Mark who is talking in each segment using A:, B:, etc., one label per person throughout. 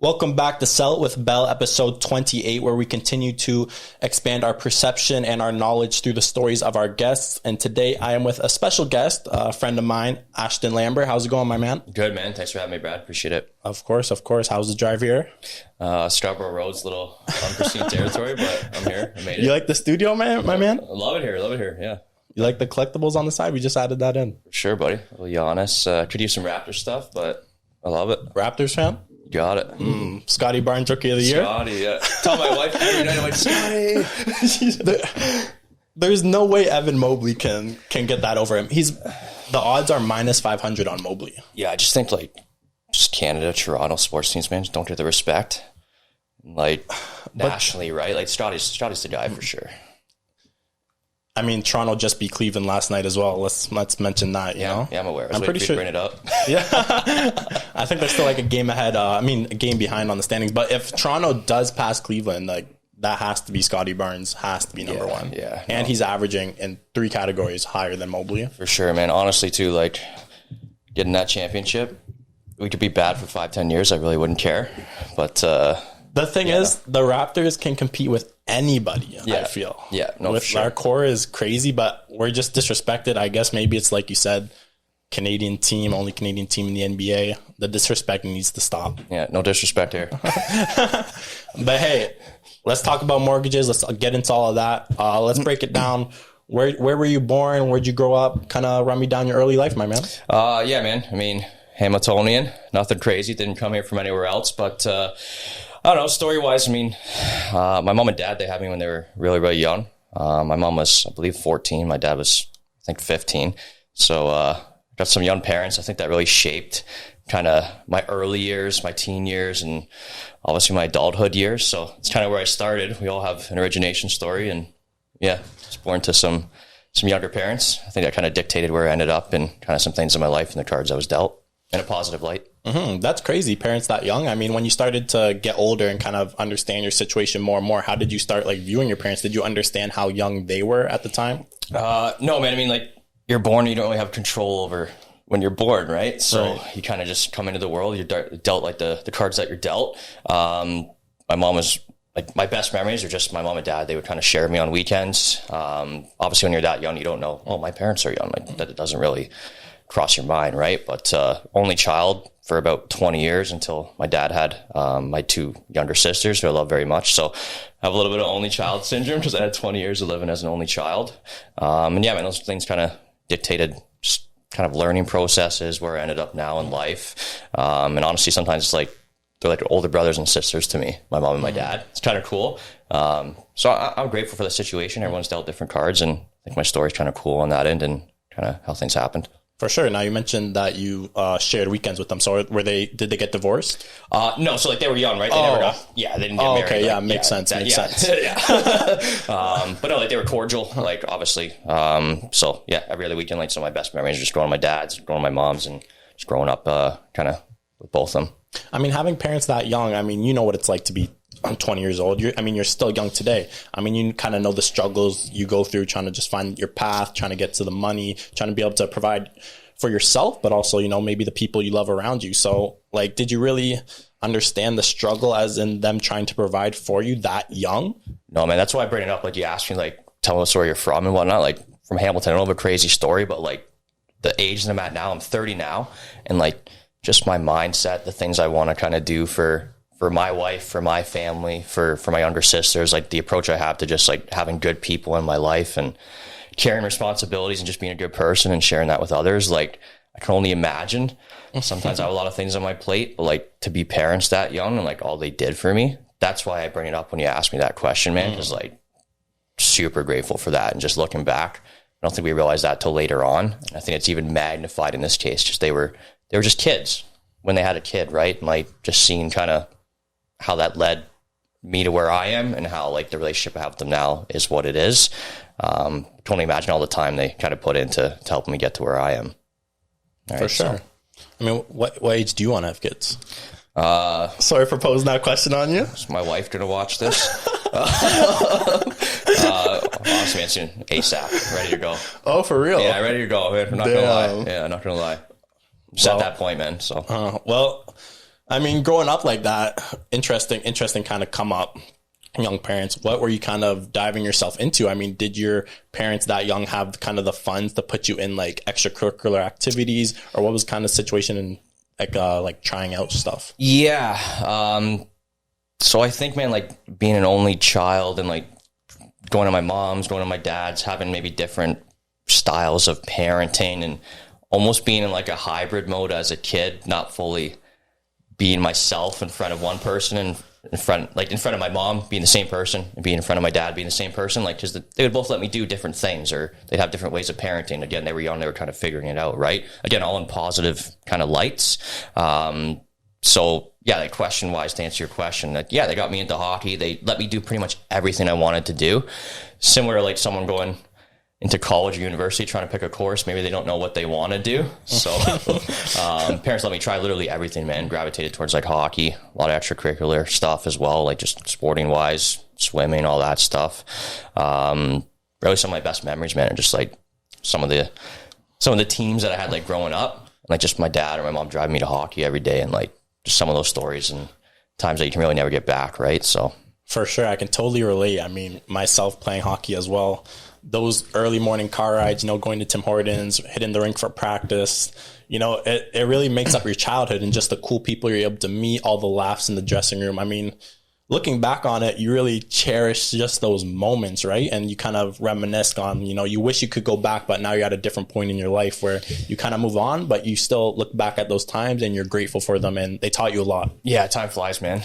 A: Welcome back to Sell It with Belle, episode 28, where we continue to expand our perception and our knowledge through the stories of our guests. And today I am with a special guest, a friend of mine, Ashton Lambert. How's it going, my man?
B: Good, man. Thanks for having me, Brad. Appreciate it.
A: Of course. How's the drive here?
B: Scarborough Road's a little unforeseen territory, but I'm here. I made it.
A: You like the studio, man, my man?
B: I love it here. Yeah.
A: You like the collectibles on the side? We just added that in.
B: For sure, buddy. I'll be honest. Could use some Raptor stuff, but I love it.
A: Raptors fan?
B: Got it.
A: Scotty Barnes, Rookie of the Year?
B: Scotty, yeah. Tell my wife every night, I'm like, Scotty.
A: There's no way Evan Mobley can get that over him. The odds are minus 500 on Mobley.
B: Yeah, I just think, just Canada, Toronto sports teams, man, just don't get the respect. Nationally, right? Scotty's the guy for sure.
A: I mean, Toronto just beat Cleveland last night as well. Let's mention that, you know?
B: Yeah, I'm aware.
A: I'm pretty sure.
B: Bring it up.
A: Yeah. I think they're still a game ahead. A game behind on the standings. But if Toronto does pass Cleveland, that has to be Scotty Barnes, has to be number one.
B: Yeah.
A: And he's averaging in 3 categories higher than Mobley.
B: For sure, man. Honestly, too, getting that championship, we could be bad for 5-10 years. I really wouldn't care. But
A: the thing is, the Raptors can compete with anybody, I feel.
B: Yeah, no, for sure.
A: Our core is crazy, but we're just disrespected. I guess maybe it's like you said, only Canadian team in the NBA. The disrespect needs to stop.
B: Yeah, no disrespect here.
A: But hey, let's talk about mortgages. Let's get into all of that. Let's break it down. Where were you born? Where'd you grow up? Kind of run me down your early life, my man.
B: Yeah, man. I mean, Hamiltonian. Nothing crazy. Didn't come here from anywhere else, but I don't know, story-wise, my mom and dad, they had me when they were really, really young. My mom was, I believe, 14. My dad was, I think, 15. So got some young parents. I think that really shaped kind of my early years, my teen years, and obviously my adulthood years. So it's kind of where I started. We all have an origination story. And, yeah, I was born to some younger parents. I think that kind of dictated where I ended up and kind of some things in my life and the cards I was dealt in a positive light.
A: That's crazy. Parents that young. I mean, when you started to get older and kind of understand your situation more and more, how did you start viewing your parents? Did you understand how young they were at the time?
B: No, man. You're born, you don't really have control over when you're born, right? So you kind of just come into the world. You're dealt the cards that you're dealt. My mom was my best memories are just my mom and dad. They would kind of share me on weekends. Obviously, when you're that young, you don't know, oh, my parents are young. That doesn't really cross your mind, right? But only child for about 20 years until my dad had my 2 younger sisters who I love very much. So I have a little bit of only child syndrome because I had 20 years of living as an only child. And yeah, man, those things kind of dictated just kind of learning processes where I ended up now in life. And honestly, sometimes it's they're like older brothers and sisters to me, my mom and my dad. It's kind of cool. So I'm grateful for the situation. Everyone's dealt different cards, and I think my story's kind of cool on that end and kind of how things happened.
A: For sure. Now, you mentioned that you shared weekends with them. So did they get divorced?
B: No. So they were young, right? They never got, they didn't get married.
A: Okay. Makes sense. Makes sense.
B: But no, they were cordial, obviously. So yeah, every other weekend, some of my best memories are just growing with my dad's, growing with my mom's, and just growing up kind of with both of them.
A: I mean, having parents that young, you know what it's like to be 20 years old. You're still young today. You kind of know the struggles you go through trying to just find your path, trying to get to the money, trying to be able to provide for yourself, but also, maybe the people you love around you. So did you really understand the struggle as in them trying to provide for you that young?
B: No, man, that's why I bring it up. You asked me, tell me where you're from and whatnot. From Hamilton, I don't have a crazy story, but the age that I'm at now, I'm 30 now. And just my mindset, the things I want to kind of do for my wife, for my family, for my younger sisters, the approach I have to just having good people in my life and carrying responsibilities and just being a good person and sharing that with others. I can only imagine. Sometimes I have a lot of things on my plate, but to be parents that young and all they did for me, that's why I bring it up when you ask me that question, man, because super grateful for that. And just looking back, I don't think we realized that till later on. And I think it's even magnified in this case. Just they were just kids when they had a kid, right? And just seeing kind of how that led me to where I am and how the relationship I have with them now is what it is. I can only imagine all the time they kind of put into to helping me get to where I am.
A: All for right, sure. So. What age do you want to have kids? Sorry for posing that question on you.
B: Is my wife going to watch this? Honestly, man, soon. ASAP. Ready to go.
A: Oh, for real?
B: Yeah, ready to go, man. I'm not going to lie. Yeah, I'm not going to lie. I'm just at that point, man. So.
A: I mean, growing up like that, interesting kind of come up. Young parents, what were you kind of diving yourself into? I mean, did your parents that young have kind of the funds to put you in like extracurricular activities, or what was kind of situation in like trying out stuff?
B: Yeah. So I think, man, like being an only child and like going to my mom's, going to my dad's, having maybe different styles of parenting and almost being in like a hybrid mode as a kid, not fully being myself in front of one person and in front of my mom being the same person and being in front of my dad being the same person, like because they would both let me do different things, or they'd have different ways of parenting. Again, they were young, they were kind of figuring it out, right? Again, all in positive kind of lights. So yeah, like question wise, to answer your question, like, yeah, they got me into hockey. They let me do pretty much everything I wanted to do. Similar to like someone going into college or university trying to pick a course, maybe they don't know what they want to do. So parents let me try literally everything, man. Gravitated towards like hockey, a lot of extracurricular stuff as well, like just sporting wise, swimming, all that stuff. Really some of my best memories, man, are just like some of the teams that I had like growing up, like just my dad or my mom driving me to hockey every day, and like just some of those stories and times that you can really never get back, right? So
A: for sure, I can totally relate. I mean, myself playing hockey as well, those early morning car rides, going to Tim Hortons, hitting the rink for practice, it really makes up your childhood, and just the cool people you're able to meet, all the laughs in the dressing room. I mean, looking back on it, you really cherish just those moments, right? And you kind of reminisce on, you wish you could go back, but now you're at a different point in your life where you kind of move on, but you still look back at those times and you're grateful for them, and they taught you a lot.
B: Yeah, time flies, man.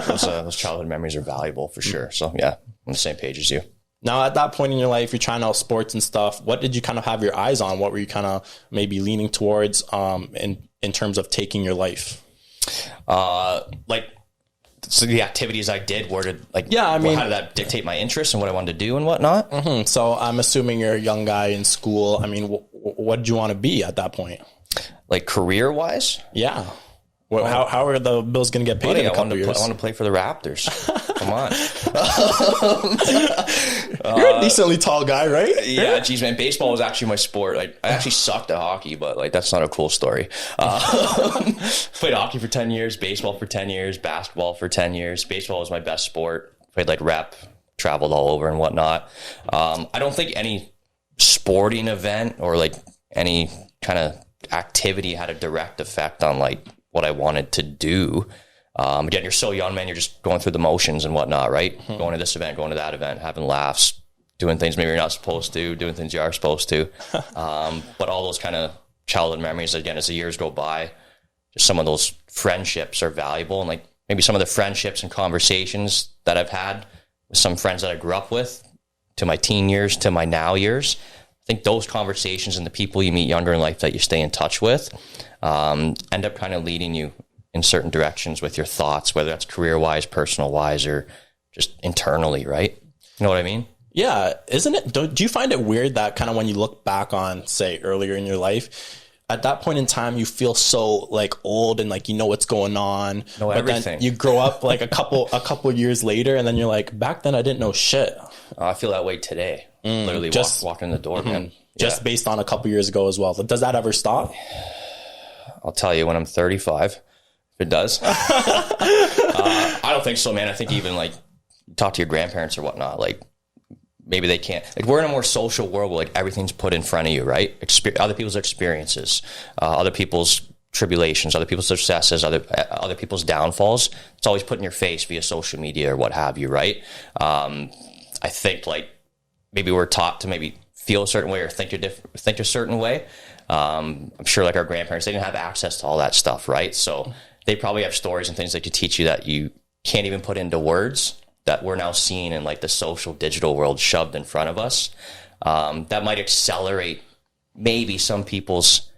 B: Those childhood memories are valuable for sure. So yeah, I'm on the same page as you.
A: Now, at that point in your life, you're trying out sports and stuff. What did you kind of have your eyes on? What were you kind of maybe leaning towards in terms of taking your life?
B: So the activities I did, how did that dictate my interests and what I wanted to do and whatnot?
A: Mm-hmm. So I'm assuming you're a young guy in school. I mean, what did you want to be at that point?
B: Like career-wise?
A: Yeah. How are the bills going to get paid in a couple years?
B: I want to play for the Raptors. Come on.
A: You're a decently tall guy, right?
B: Yeah, geez, man. Baseball was actually my sport. Like, I actually sucked at hockey, but like that's not a cool story. Played hockey for 10 years, baseball for 10 years, basketball for 10 years. Baseball was my best sport. Played like rep, traveled all over and whatnot. I don't think any sporting event or like any kind of activity had a direct effect on like what I wanted to do. Again, you're so young, man. You're just going through the motions and whatnot, right? Mm-hmm. Going to this event, going to that event, having laughs, doing things maybe you're not supposed to, doing things you are supposed to. But all those kind of childhood memories, again, as the years go by, just some of those friendships are valuable. And like maybe some of the friendships and conversations that I've had with some friends that I grew up with to my teen years, to my now years, I think those conversations and the people you meet younger in life that you stay in touch with end up kind of leading you in certain directions with your thoughts, whether that's career-wise, personal-wise, or just internally, right? You know what I mean?
A: Yeah. Isn't it? Do you find it weird that kind of when you look back on, say, earlier in your life, at that point in time, you feel so like old and like what's going on.
B: Know everything.
A: Then you grow up like a couple years later, and then you're like, back then I didn't know shit.
B: I feel that way today. Literally walking in the door, man.
A: Just based on a couple years ago as well. Does that ever stop?
B: I'll tell you when I'm 35, if it does. I don't think so, man. I think even like talk to your grandparents or whatnot, like maybe they can't. Like we're in a more social world where like everything's put in front of you, right? Other people's experiences, other people's tribulations, other people's successes, other people's downfalls. It's always put in your face via social media or what have you, right? I think like maybe we're taught to maybe feel a certain way or think a certain way. I'm sure like our grandparents, they didn't have access to all that stuff, right? So they probably have stories and things that could teach you that you can't even put into words that we're now seeing in like the social digital world shoved in front of us. That might accelerate maybe some people's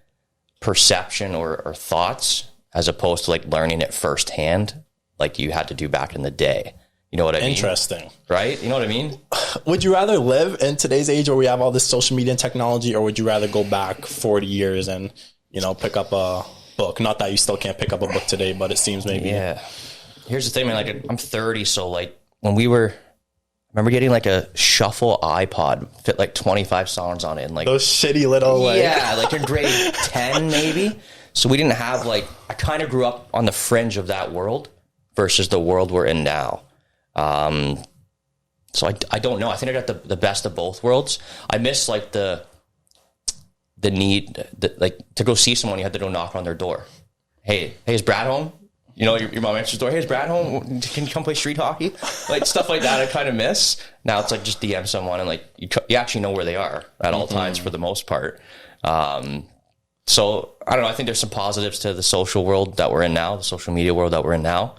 B: perception or thoughts as opposed to like learning it firsthand like you had to do back in the day. You know what I mean?
A: Interesting.
B: Right? You know what I mean?
A: Would you rather live in today's age where we have all this social media and technology, or would you rather go back 40 years and, pick up a book? Not that you still can't pick up a book today, but it seems maybe.
B: Yeah. Here's the thing, man. Like I'm 30, so like when I remember getting like a shuffle iPod, fit like 25 songs on it, and like
A: those shitty little
B: like in grade 10 maybe. So we didn't have like, I kind of grew up on the fringe of that world versus the world we're in now. So I don't know. I think I got the best of both worlds. I miss like the need, like to go see someone, you had to go knock on their door. Hey, is Brad home? You know, your mom answers the door. Hey, is Brad home? Can you come play street hockey? Like stuff like that I kind of miss. Now it's like just DM someone and like you actually know where they are at all times for the most part. So I don't know. I think there's some positives to the social world that we're in now, the social media world that we're in now.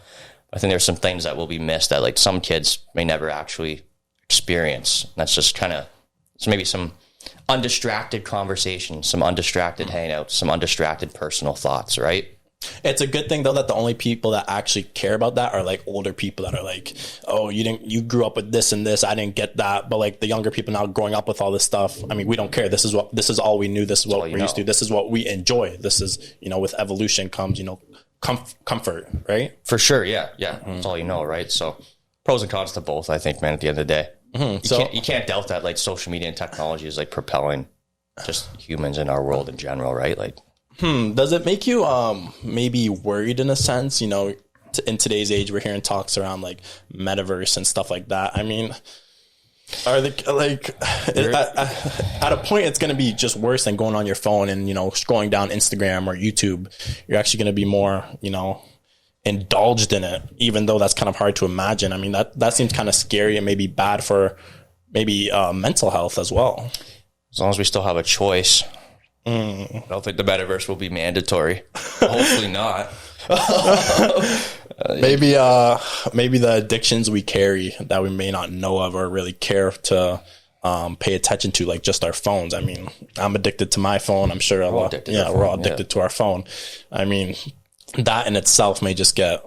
B: I think there's some things that will be missed that like some kids may never actually experience. And that's just kind of maybe some undistracted conversation, some undistracted hangouts, some undistracted personal thoughts, right?
A: It's a good thing though that the only people that actually care about that are like older people that are like, oh, you grew up with this and this, I didn't get that. But like the younger people now growing up with all this stuff, I mean, we don't care. This is all we knew. This is what we're used to. This is what we enjoy. This is, with evolution comes, comfort, right?
B: For sure. Yeah. That's all you know, right? So pros and cons to both, I think, man, at the end of the day. You can't doubt that like social media and technology is like propelling just humans in our world in general, right? Like,
A: does it make you maybe worried in a sense? In today's age, we're hearing talks around like metaverse and stuff like that. I mean, are they like at a point it's going to be just worse than going on your phone and scrolling down Instagram or YouTube? You're actually going to be more indulged in it, even though that's kind of hard to imagine. I mean, that seems kind of scary and maybe bad for maybe mental health as well.
B: As long as we still have a choice. I don't think the metaverse will be mandatory. Hopefully not.
A: Maybe the addictions we carry that we may not know of or really care to pay attention to, like just our phones. I mean, I'm addicted to my phone. I'm sure we're all addicted to our phone. I mean, that in itself may just get,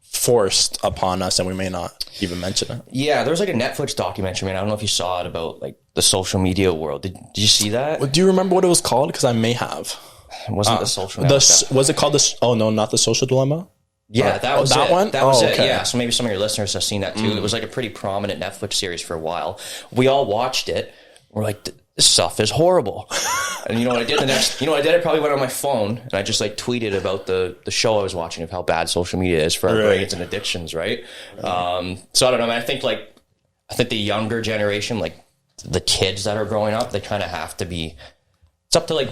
A: forced upon us and we may not even mention it.
B: Yeah, there was like a Netflix documentary, man. I don't know if you saw it, about like the social media world. Did you see that?
A: Do you remember what it was called? Because I may have.
B: It wasn't the social
A: was it called oh no, not the Social Dilemma?
B: Yeah, that was
A: that
B: it.
A: one?
B: That was it. Yeah, so maybe some of your listeners have seen that too. It was like a pretty prominent Netflix series for a while. We all watched it. We're like, this stuff is horrible. And you know what I did I probably went on my phone and I just like tweeted about the show I was watching of how bad social media is for our brains and addictions, right? So I don't know, man. I think the younger generation, like the kids that are growing up, they kind of have to be, it's up to like,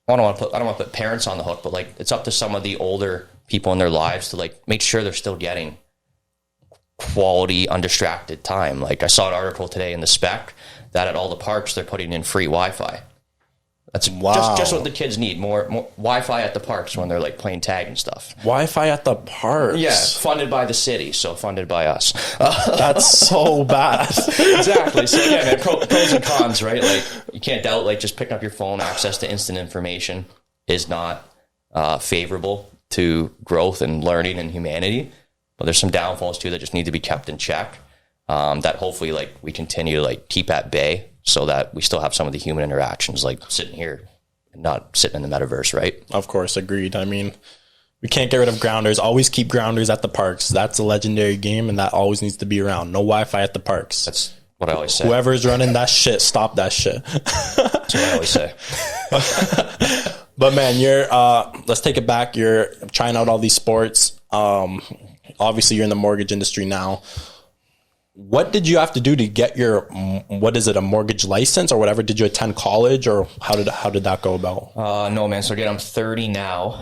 B: I don't want to put parents on the hook, but like it's up to some of the older people in their lives to like make sure they're still getting quality undistracted time. Like I saw an article today in the Spec that at all the parks they're putting in free Wi-Fi. That's just what the kids need, more Wi-Fi at the parks when they're like playing tag and stuff.
A: Wi-Fi at the parks?
B: Yeah, funded by the city, so funded by us.
A: That's so bad.
B: Exactly. So yeah, man, pros and cons, right? Like you can't doubt like just picking up your phone, access to instant information is not favorable to growth and learning and humanity. But there's some downfalls too that just need to be kept in check. That hopefully like we continue to like keep at bay so that we still have some of the human interactions, like sitting here and not sitting in the metaverse, right?
A: Of course, agreed. I mean, we can't get rid of grounders. Always keep grounders at the parks. That's a legendary game and that always needs to be around. No Wi-Fi at the parks.
B: That's what I always say.
A: Whoever's running that shit, stop that shit.
B: That's what I always say.
A: But man, let's take it back. You're trying out all these sports. Obviously you're in the mortgage industry now. What did you have to do to get your, a mortgage license or whatever? Did you attend college or how did that go about?
B: No, man. So again, I'm 30 now.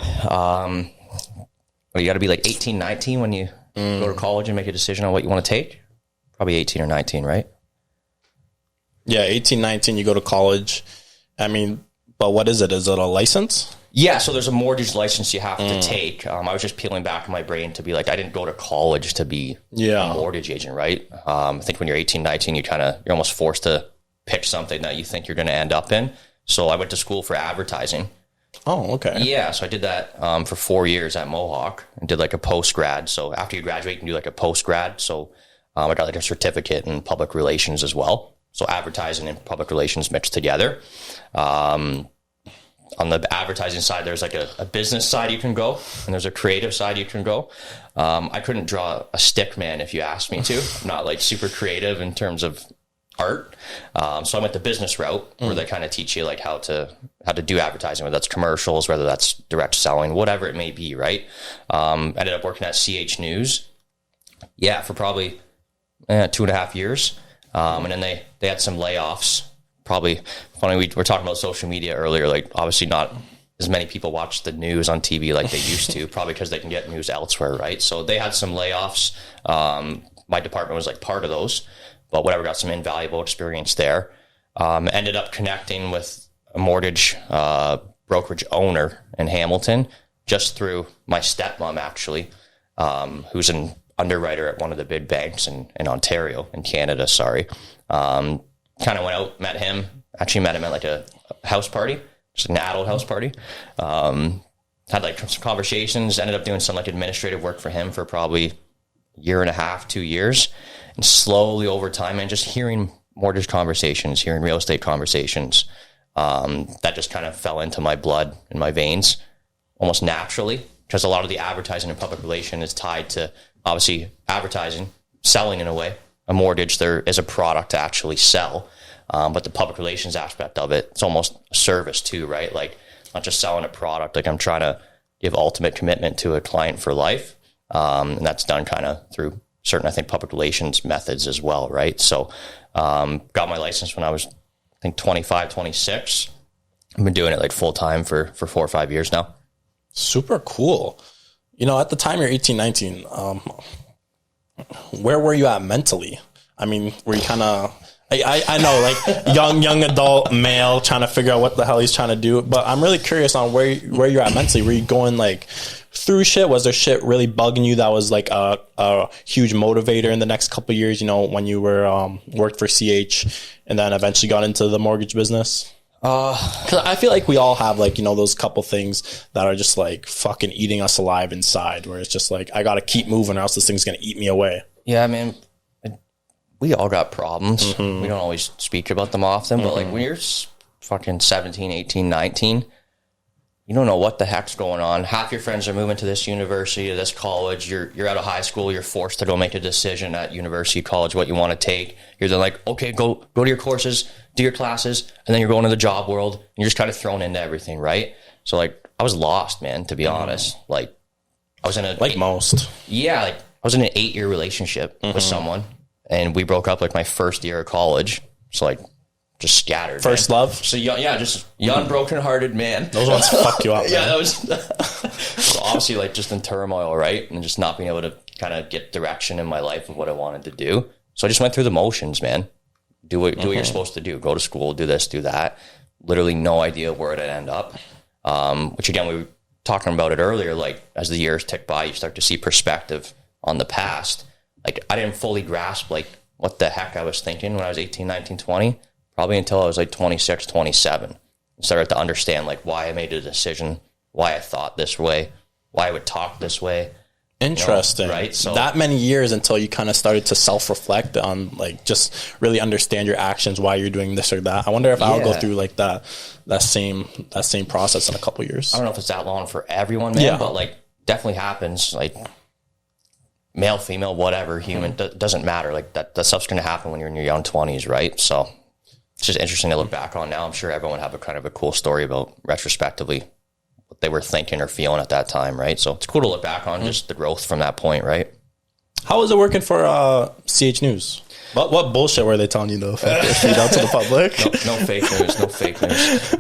B: You got to be like 18, 19 when you go to college and make a decision on what you want to take. Probably 18 or 19, right?
A: Yeah, 18, 19, you go to college. I mean, but what is it? Is it a license?
B: Yeah, so there's a mortgage license you have to take. I was just peeling back in my brain to be like, I didn't go to college to be a mortgage agent, right? I think when you're 18, 19, you're almost forced to pick something that you think you're going to end up in. So I went to school for advertising.
A: Oh, okay.
B: Yeah, so I did that for 4 years at Mohawk and did like a post-grad. So after you graduate, you can do like a post-grad. So I got like a certificate in public relations as well. So advertising and public relations mixed together. On the advertising side, there's like a business side you can go, and there's a creative side you can go. I couldn't draw a stick man if you asked me to. I'm not like super creative in terms of art. So I went the business route where they kind of teach you like how to do advertising, whether that's commercials, whether that's direct selling, whatever it may be, right? Ended up working at CH News. Yeah, for probably 2.5 years. And then they had some layoffs. Probably funny, we were talking about social media earlier, like obviously not as many people watch the news on TV like they used to, probably because they can get news elsewhere, right? So they had some layoffs. My department was like part of those, but whatever, got some invaluable experience there. Ended up connecting with a mortgage brokerage owner in Hamilton just through my stepmom, actually, who's an underwriter at one of the big banks in Ontario, in Canada, sorry. Kind of went out, met him at like a house party, just an adult house party. Had like some conversations, ended up doing some like administrative work for him for probably 1.5 to 2 years. And slowly over time, and just hearing mortgage conversations, hearing real estate conversations, that just kind of fell into my blood and my veins almost naturally, because a lot of the advertising and public relation is tied to obviously advertising, selling in a way. A mortgage, there is a product to actually sell, but the public relations aspect of it, it's almost a service too, right? Like not just selling a product, like I'm trying to give ultimate commitment to a client for life. And that's done kind of through certain, I think, public relations methods as well, right? So got my license when I was, I think, 25, 26. I've been doing it like full time for 4 or 5 years now.
A: Super cool. You know, at the time you're 18, 19, where were you at mentally? I mean, were you kind of, I know, like young adult male trying to figure out what the hell he's trying to do, but I'm really curious on where you're at mentally. Were you going like through shit? Was there shit really bugging you that was like a huge motivator in the next couple of years, you know, when you were worked for CH and then eventually got into the mortgage business? Because I feel like we all have like, you know, those couple things that are just like fucking eating us alive inside, where it's just like, I got to keep moving or else this thing's going to eat me away.
B: Yeah, I mean, we all got problems. Mm-hmm. We don't always speak about them often, but like when you're fucking 17, 18, 19, you don't know what the heck's going on. Half your friends are moving to this university, to this college. You're out of high school. You're forced to go make a decision at university, college, what you want to take. You're then like, okay, go to your courses, do your classes, and then you're going to the job world. And you're just kind of thrown into everything, right? So like, I was lost, man, to be honest. Like, I was in a
A: most.
B: Yeah, like I was in an 8-year relationship with someone, and we broke up like my first year of college. So like, just scattered.
A: First love?
B: So yeah, just young, broken-hearted man.
A: Those ones fuck you up, man.
B: Yeah, that was so obviously like just in turmoil, right? And just not being able to kind of get direction in my life of what I wanted to do. So I just went through the motions, man. Do what you're supposed to do. Go to school, do this, do that. Literally no idea where it'd end up. Which again, we were talking about it earlier, like as the years tick by, you start to see perspective on the past. Like I didn't fully grasp like what the heck I was thinking when I was 18, 19, 20. Probably until I was like 26, 27. I started to understand like why I made a decision, why I thought this way, why I would talk this way.
A: Interesting.
B: You know, right? So
A: that many years until you kind of started to self-reflect on like just really understand your actions, why you're doing this or that. I wonder if I'll go through like that same process in a couple of years.
B: I don't know if it's that long for everyone, man, but like definitely happens. Like male, female, whatever, human, doesn't matter. Like that stuff's going to happen when you're in your young 20s, right? So it's just interesting to look back on now. I'm sure everyone would have a kind of a cool story about retrospectively what they were thinking or feeling at that time, right? So it's cool to look back on just the growth from that point, right?
A: How was it working for CH News? What bullshit were they telling you though? Feed out to the public?
B: No fake news. No fake news.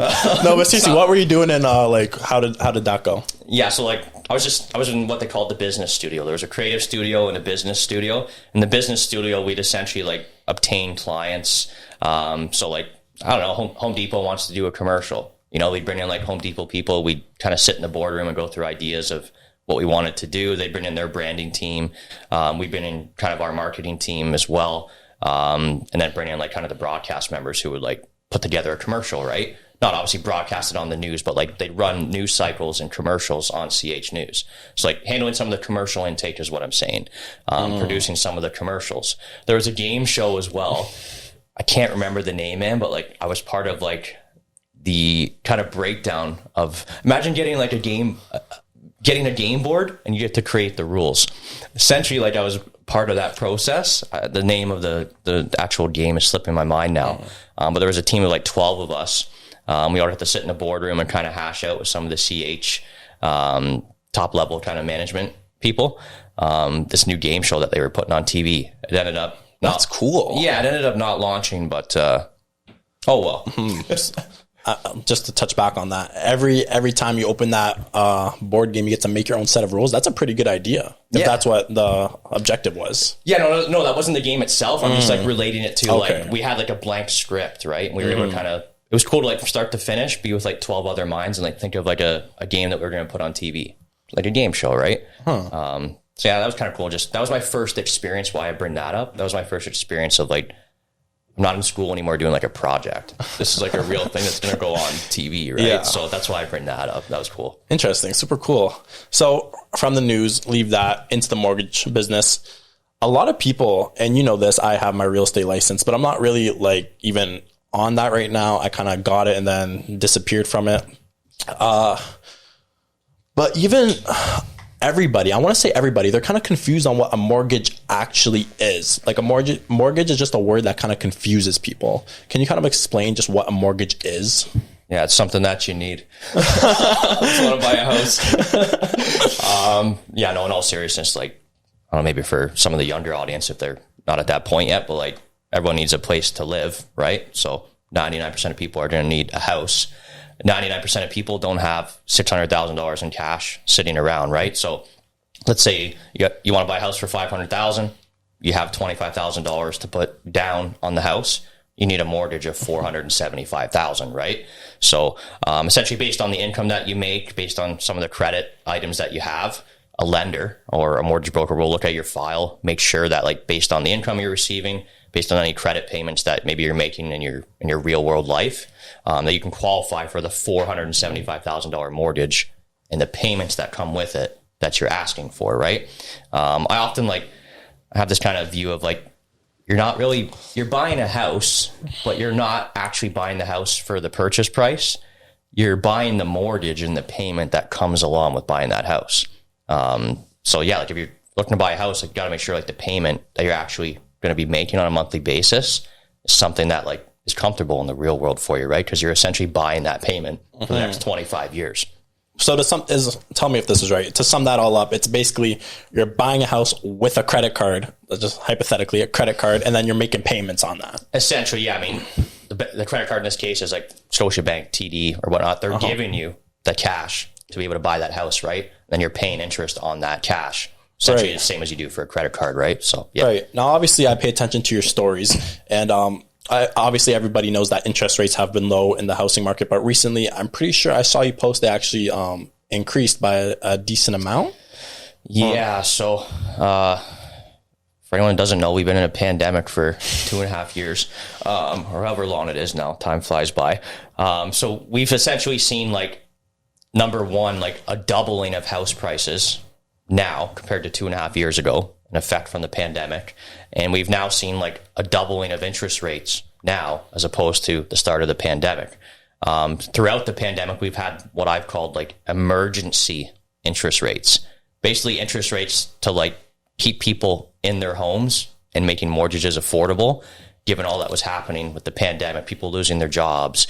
A: No, but seriously, what were you doing and like how did that go?
B: Yeah, so like I was in what they called the business studio. There was a creative studio and a business studio. In the business studio, we'd essentially like obtain clients. So like, I don't know, Home Depot wants to do a commercial. You know, we'd bring in like Home Depot people. We'd kind of sit in the boardroom and go through ideas of what we wanted to do. They'd bring in their branding team. We'd bring in kind of our marketing team as well. And then bring in like kind of the broadcast members who would like put together a commercial, right? Not obviously broadcast it on the news, but like they'd run news cycles and commercials on CH News. So like handling some of the commercial intake is what I'm saying. Producing some of the commercials. There was a game show as well. I can't remember the name, man, but like I was part of like the kind of breakdown of, imagine getting like getting a game board and you get to create the rules. Essentially, like I was part of that process. The name of the actual game is slipping my mind now. But there was a team of like 12 of us. We all had to sit in a boardroom and kind of hash out with some of the CH top level kind of management people. This new game show that they were putting on TV. It ended up
A: that's cool.
B: Yeah, it ended up not launching, but oh well.
A: Just to touch back on that, every time you open that board game, you get to make your own set of rules. That's a pretty good idea. If that's what the objective was.
B: Yeah, no, that wasn't the game itself. I'm just like relating it to like we had like a blank script, right? And we were able to kind of. It was cool to like from start to finish be with like 12 other minds and like think of like a game that we were going to put on TV, like a game show, right? So yeah, that was kind of cool. Just that was my first experience. Why I bring that up? That was my first experience of like. I'm not in school anymore doing like a project. This is like a real thing that's going to go on TV, right? Yeah. So that's why I bring that up. That was cool.
A: Interesting. Super cool. So from the news, leave that into the mortgage business. A lot of people, and you know this, I have my real estate license, but I'm not really like even on that right now. I kind of got it and then disappeared from it. But even everybody, I want to say everybody, they're kind of confused on what a mortgage actually is. Like a mortgage is just a word that kind of confuses people. Can you kind of explain just what a mortgage is?
B: Yeah, it's something that you need. If you want to buy a house. Yeah, no, in all seriousness, like, I don't know, maybe for some of the younger audience, if they're not at that point yet, but like everyone needs a place to live, right? So 99% of people are going to need a house. 99% of people don't have $600,000 in cash sitting around, right? So let's say you want to buy a house for $500,000. You have $25,000 to put down on the house. You need a mortgage of $475,000, right? So essentially based on the income that you make, based on some of the credit items that you have, a lender or a mortgage broker will look at your file, make sure that like based on the income you're receiving, based on any credit payments that maybe you're making in your real world life, that you can qualify for the $475,000 mortgage and the payments that come with it that you're asking for, right? I often I have this kind of view of like, you're buying a house, but you're not actually buying the house for the purchase price. You're buying the mortgage and the payment that comes along with buying that house. So yeah, like if you're looking to buy a house, like you got to make sure like the payment that you're actually going to be making on a monthly basis is something that like is comfortable in the real world for you, right? Because you're essentially buying that payment for the next 25 years.
A: So tell me if this is right. To sum that all up, it's basically you're buying a house with a credit card, just hypothetically a credit card, and then you're making payments on that. Essentially,
B: yeah. I mean, the credit card in this case is like Scotiabank, TD, or whatnot. They're giving you the cash to be able to buy that house, right? Then you're paying interest on that cash. Essentially the same as you do for a credit card, right? So, yeah.
A: Right. Now, obviously, I pay attention to your stories, and obviously everybody knows that interest rates have been low in the housing market, but recently I'm pretty sure I saw you post they actually increased by a decent amount.
B: Yeah. So for anyone who doesn't know, we've been in a pandemic for 2.5 years, or however long it is now. Time flies by. So we've essentially seen number one, a doubling of house prices now compared to 2.5 years ago, an effect from the pandemic. And we've now seen a doubling of interest rates now as opposed to the start of the pandemic. Throughout the pandemic, we've had what I've called emergency interest rates, basically interest rates to keep people in their homes and making mortgages affordable, given all that was happening with the pandemic, people losing their jobs,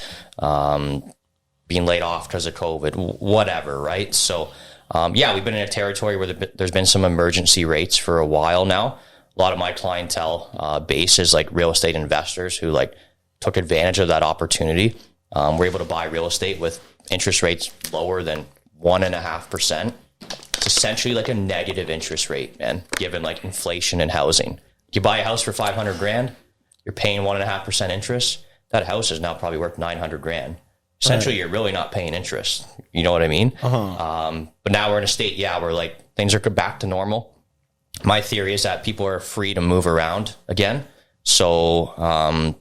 B: being laid off because of COVID, whatever, right? So, we've been in a territory where there's been some emergency rates for a while now. A lot of my clientele base is real estate investors who took advantage of that opportunity. We're able to buy real estate with interest rates lower than 1.5%. It's essentially a negative interest rate, man, given inflation and housing. You buy a house for $500,000, you're paying 1.5% interest. That house is now probably worth $900,000. Essentially, You're really not paying interest. You know what I mean? But now we're in a state, where things are back to normal. My theory is that people are free to move around again. So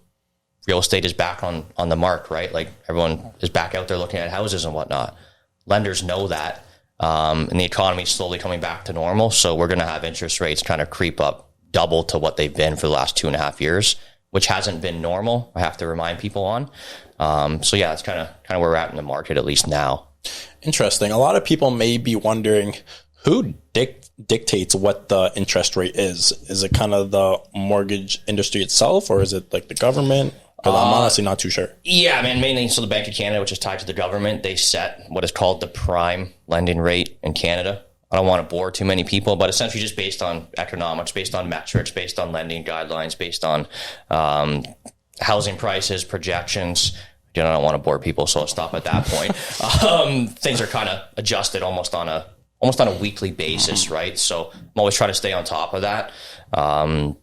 B: real estate is back on the mark, right? Everyone is back out there looking at houses and whatnot. Lenders know that. And the economy is slowly coming back to normal. So we're going to have interest rates kind of creep up double to what they've been for the last 2.5 years, which hasn't been normal. I have to remind people on. That's kind of where we're at in the market, at least now.
A: Interesting. A lot of people may be wondering who dictates what the interest rate is? Is it kind of the mortgage industry itself, or is it like the government? Because I'm honestly not too sure.
B: Yeah, man, mainly so the Bank of Canada, which is tied to the government, they set what is called the prime lending rate in Canada. I don't want to bore too many people, but essentially just based on economics, based on metrics, based on lending guidelines, based on housing prices, projections. I don't want to bore people, so I'll stop at that point. Things are kind of adjusted almost on a weekly basis, right? So I'm always trying to stay on top of that. I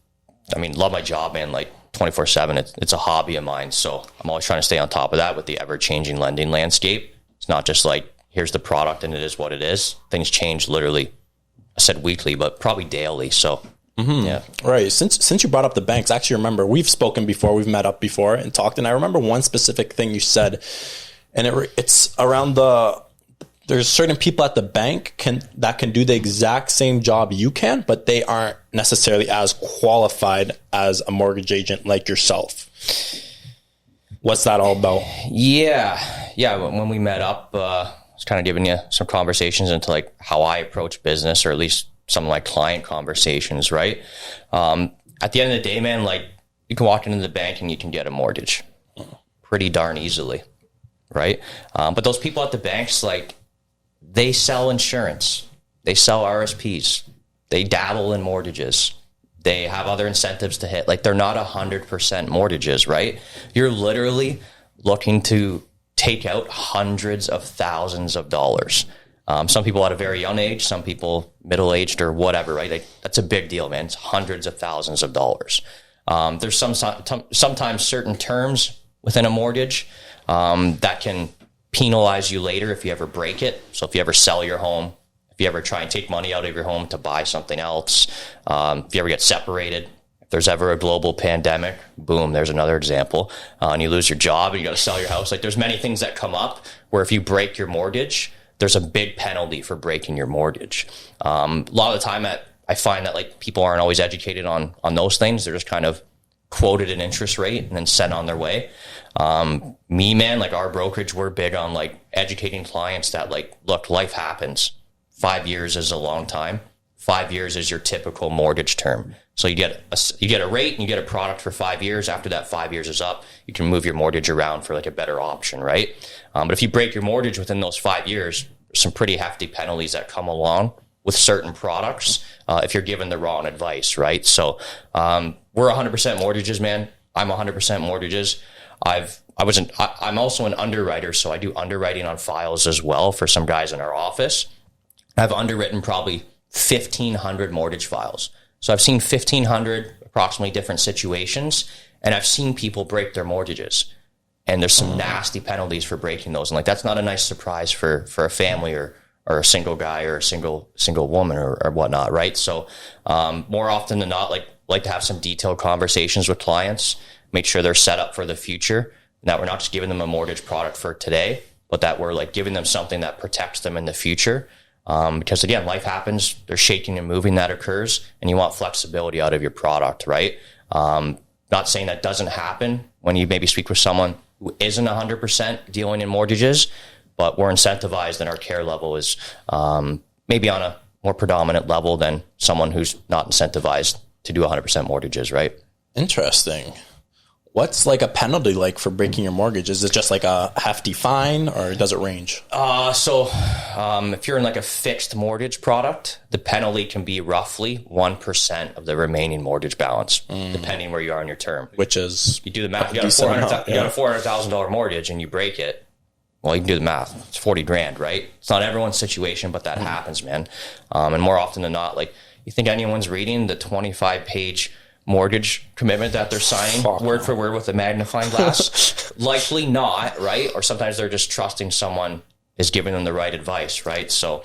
B: mean, love my job, man, like 24/7. It's a hobby of mine, so I'm always trying to stay on top of that with the ever-changing lending landscape. It's not just like, here's the product and it is what it is. Things change literally, I said weekly, but probably daily. So, yeah.
A: Right. Since you brought up the banks, I actually remember we've spoken before, we've met up before and talked. And I remember one specific thing you said, and it's around there's certain people at the bank that can do the exact same job you can, but they aren't necessarily as qualified as a mortgage agent like yourself. What's that all about? Yeah.
B: When we met up, I was kind of giving you some conversations into like how I approach business, or at least some of my client conversations, right? At the end of the day, man, like you can walk into the bank and you can get a mortgage pretty darn easily, right? But those people at the banks, like they sell insurance, they sell RSPs, they dabble in mortgages, they have other incentives to hit. Like they're not 100% mortgages, right? You're literally looking to take out hundreds of thousands of dollars. Some people at a very young age, some people middle-aged or whatever, right? Like, that's a big deal, man. It's hundreds of thousands of dollars. There's sometimes certain terms within a mortgage that can penalize you later if you ever break it. So if you ever sell your home, if you ever try and take money out of your home to buy something else, if you ever get separated, if there's ever a global pandemic, boom, there's another example, and you lose your job and you got to sell your house. Like there's many things that come up where if you break your mortgage, there's a big penalty for breaking your mortgage. A lot of the time I find that like people aren't always educated on those things. They're just kind of quoted an interest rate and then sent on their way. Me, man, like our brokerage, we're big on like educating clients that like, look, life happens. 5 years is a long time. 5 years is your typical mortgage term. So you get a rate and you get a product for 5 years. After that 5 years is up, you can move your mortgage around for like a better option, right? But if you break your mortgage within those 5 years, there's some pretty hefty penalties that come along with certain products if you're given the wrong advice, right? So we're 100% mortgages, man. I'm 100% mortgages. I'm also an underwriter, so I do underwriting on files as well for some guys in our office. I've underwritten probably 1,500 mortgage files. So I've seen 1,500 approximately different situations, and I've seen people break their mortgages. And there's some nasty penalties for breaking those. And like, that's not a nice surprise for a family or a single guy or a single woman or whatnot, right? So more often than not, like to have some detailed conversations with clients, make sure they're set up for the future, and that we're not just giving them a mortgage product for today, but that we're like giving them something that protects them in the future. Because again, life happens, there's shaking and moving that occurs, and you want flexibility out of your product, right? Not saying that doesn't happen when you maybe speak with someone who isn't 100% dealing in mortgages, but we're incentivized and our care level is maybe on a more predominant level than someone who's not incentivized to do 100% mortgages, right?
A: Interesting. What's like a penalty like for breaking your mortgage? Is it just like a hefty fine, or does it range?
B: So if you're in like a fixed mortgage product, the penalty can be roughly 1% of the remaining mortgage balance, depending where you are in your term.
A: Which is,
B: you do the math. You got a $400,000 mortgage and you break it. Well, you can do the math. It's $40,000, right? It's not everyone's situation, but that happens, man. And more often than not, like, you think anyone's reading the 25-page mortgage commitment that they're signing word for word with a magnifying glass? Likely not, right? Or sometimes they're just trusting someone is giving them the right advice, right? So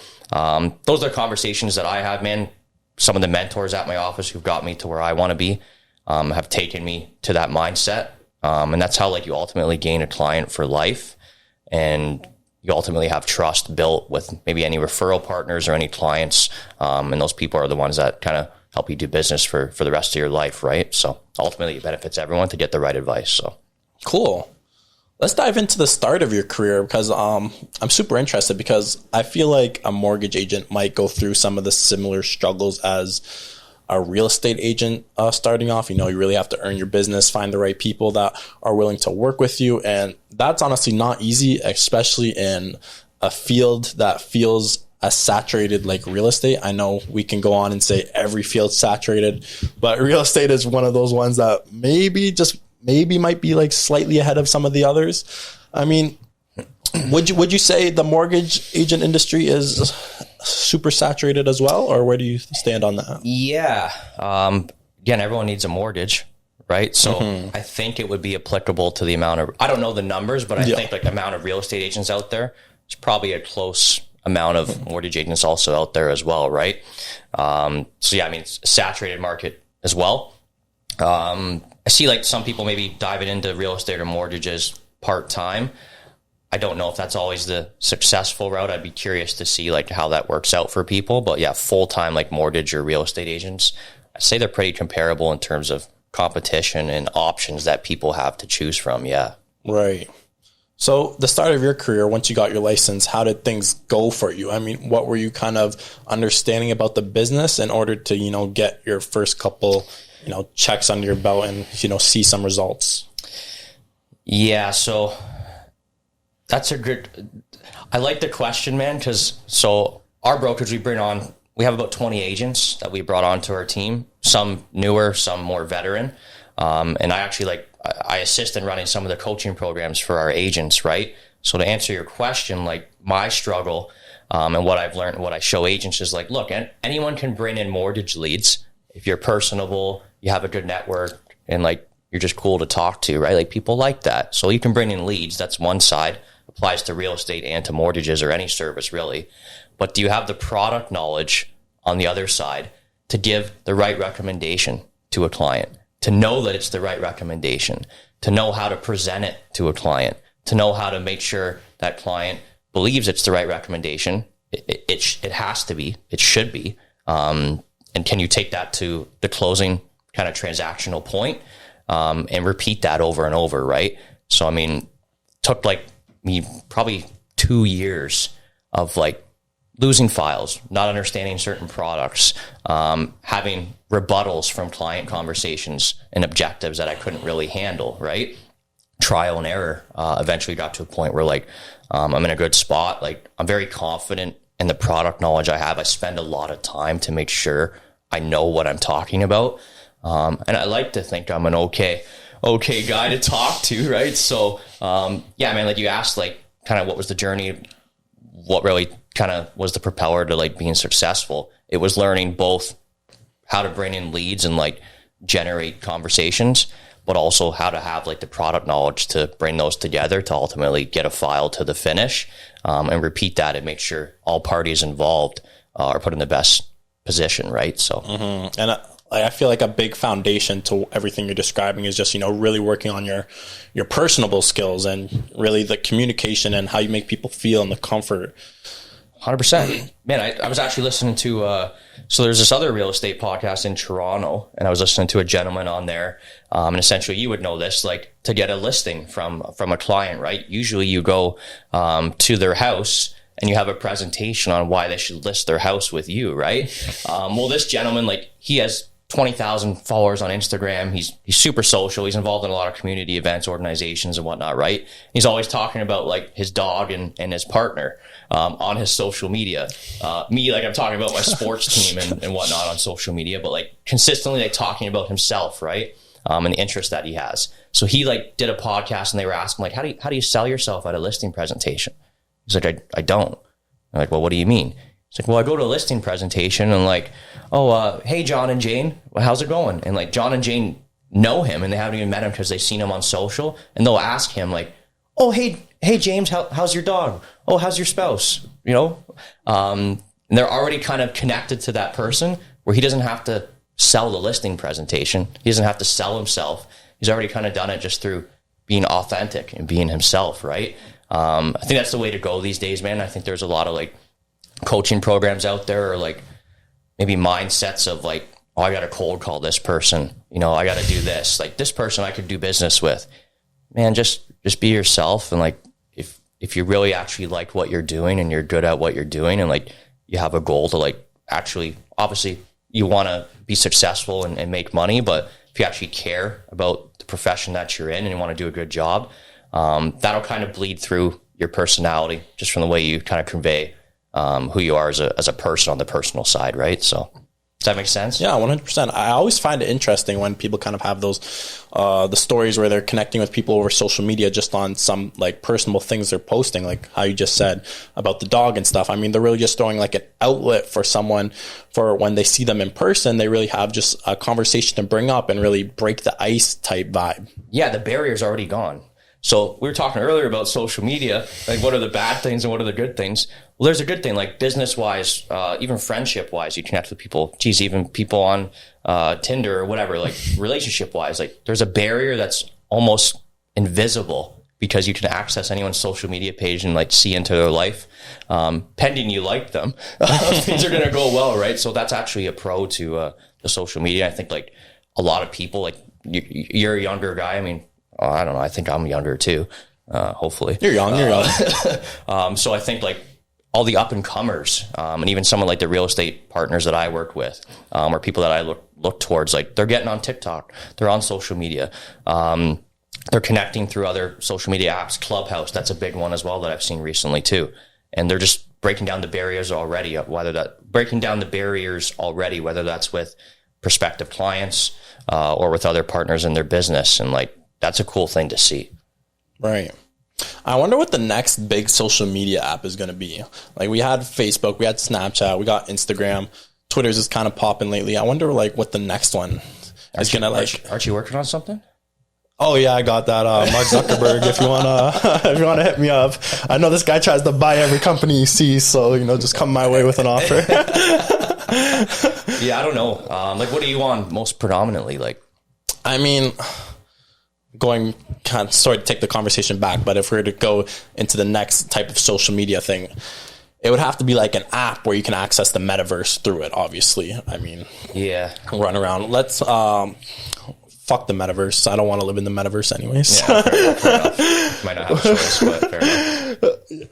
B: those are conversations that I have, man. Some of the mentors at my office who've got me to where I want to be have taken me to that mindset. And that's how like you ultimately gain a client for life. And you ultimately have trust built with maybe any referral partners or any clients. And those people are the ones that kind of help you do business for the rest of your life, right? So ultimately it benefits everyone to get the right advice. So
A: cool. Let's dive into the start of your career because I'm super interested because I feel like a mortgage agent might go through some of the similar struggles as a real estate agent starting off. You know, you really have to earn your business, find the right people that are willing to work with you. And that's honestly not easy, especially in a field that feels as saturated like real estate. I know we can go on and say every field's saturated, but real estate is one of those ones that maybe might be like slightly ahead of some of the others. I mean, would you say the mortgage agent industry is super saturated as well, or where do you stand on that?
B: Yeah. Again, everyone needs a mortgage, right? So I think it would be applicable to the amount of, I don't know the numbers, but I think like the amount of real estate agents out there, there's probably a close amount of mortgage agents also out there as well, right? So yeah, I mean, it's a saturated market as well. I see like some people maybe diving into real estate or mortgages part-time. I don't know if that's always the successful route. I'd be curious to see like how that works out for people. But yeah, full-time like mortgage or real estate agents, I'd say they're pretty comparable in terms of competition and options that people have to choose from. Yeah.
A: Right. So the start of your career, once you got your license, how did things go for you? I mean, what were you kind of understanding about the business in order to, you know, get your first couple, you know, checks under your belt and, you know, see some results?
B: Yeah. So that's a good, I like the question, man, because so our brokerage we have about 20 agents that we brought onto our team, some newer, some more veteran. And I assist in running some of the coaching programs for our agents, right? So to answer your question, like my struggle and what I've learned, what I show agents is like, look, anyone can bring in mortgage leads. If you're personable, you have a good network, and like you're just cool to talk to, right? Like people like that. So you can bring in leads. That's one side. Applies to real estate and to mortgages or any service really. But do you have the product knowledge on the other side to give the right recommendation to a client? To know that it's the right recommendation, to know how to present it to a client, to know how to make sure that client believes it's the right recommendation. It has to be, it should be. And can you take that to the closing kind of transactional point and repeat that over and over, right? So, I mean, took like me probably 2 years of like losing files, not understanding certain products, having rebuttals from client conversations and objectives that I couldn't really handle, right? Trial and error. Eventually got to a point where like, I'm in a good spot. Like I'm very confident in the product knowledge I have. I spend a lot of time to make sure I know what I'm talking about. And I like to think I'm an okay guy to talk to, right? So, yeah, man, like you asked, like kind of what was the journey, what really kind of was the propeller to like being successful. It was learning both how to bring in leads and like generate conversations, but also how to have like the product knowledge to bring those together to ultimately get a file to the finish, and repeat that and make sure all parties involved are put in the best position, right? So,
A: and I feel like a big foundation to everything you're describing is just, you know, really working on your personable skills and really the communication and how you make people feel and the comfort.
B: 100%. Man, I was actually listening to, so there's this other real estate podcast in Toronto, and I was listening to a gentleman on there. And essentially you would know this, like to get a listing from a client, right? Usually you go to their house and you have a presentation on why they should list their house with you, right? Well, this gentleman, like he has 20,000 followers on Instagram. He's super social. He's involved in a lot of community events, organizations and whatnot, right? He's always talking about like his dog and his partner on his social media. Me, like I'm talking about my sports team and whatnot on social media, but like consistently like talking about himself, right? And the interest that he has. So he like did a podcast and they were asking like, how do you sell yourself at a listing presentation? He's like, I don't. I'm like, well, what do you mean? It's like, well, I go to a listing presentation and like, hey, John and Jane, well, how's it going? And like John and Jane know him and they haven't even met him because they've seen him on social, and they'll ask him like, oh, hey James, how's your dog? Oh, how's your spouse? You know, and they're already kind of connected to that person where he doesn't have to sell the listing presentation. He doesn't have to sell himself. He's already kind of done it just through being authentic and being himself, right? I think that's the way to go these days, man. I think there's a lot of like coaching programs out there, or like maybe mindsets of like, oh, I got to cold call this person. You know, I got to do this. Like this person I could do business with. man, just be yourself. And like, if you really actually like what you're doing and you're good at what you're doing, and like you have a goal to like actually, obviously you want to be successful and make money, but if you actually care about the profession that you're in and you want to do a good job, that'll kind of bleed through your personality just from the way you kind of convey who you are as a person on the personal side, right? So does that make sense?
A: Yeah, 100%. I always find it interesting when people kind of have those, the stories where they're connecting with people over social media just on some like personal things they're posting, like how you just said about the dog and stuff. I mean, they're really just throwing like an outlet for someone for when they see them in person, they really have just a conversation to bring up and really break the ice type vibe.
B: Yeah, the barrier's already gone. So we were talking earlier about social media, like what are the bad things and what are the good things? Well, there's a good thing, like business-wise, even friendship-wise, you connect with people. Geez, even people on Tinder or whatever, like relationship-wise, like there's a barrier that's almost invisible because you can access anyone's social media page and like see into their life, pending you like them. Things are going to go well, right? So that's actually a pro to the social media. I think like a lot of people, like you're a younger guy. I mean, I don't know. I think I'm younger too. Hopefully
A: you're young.
B: So I think like all the up and comers, and even someone like the real estate partners that I work with, or people that I look towards, like they're getting on TikTok, they're on social media, they're connecting through other social media apps. Clubhouse, that's a big one as well that I've seen recently too. And they're just breaking down the barriers already, whether that's with prospective clients, or with other partners in their business. And like, that's a cool thing to see.
A: Right. I wonder what the next big social media app is going to be. Like we had Facebook, we had Snapchat, we got Instagram, Twitter's is kind of popping lately. I wonder like what the next one is going to like.
B: Aren't you working on something?
A: Oh yeah, I got that. Mark Zuckerberg, if you wanna hit me up. I know this guy tries to buy every company he sees, so just come my way with an offer.
B: Yeah, I don't know. Like what are you on most predominantly? Like,
A: I mean, sorry to take the conversation back, but if we were to go into the next type of social media thing, it would have to be like an app where you can access the metaverse through it, obviously. I mean,
B: yeah,
A: run around. Let's fuck the metaverse. I don't want to live in the metaverse anyways.
B: Yeah, fair enough. Might not have a choice, but fair enough.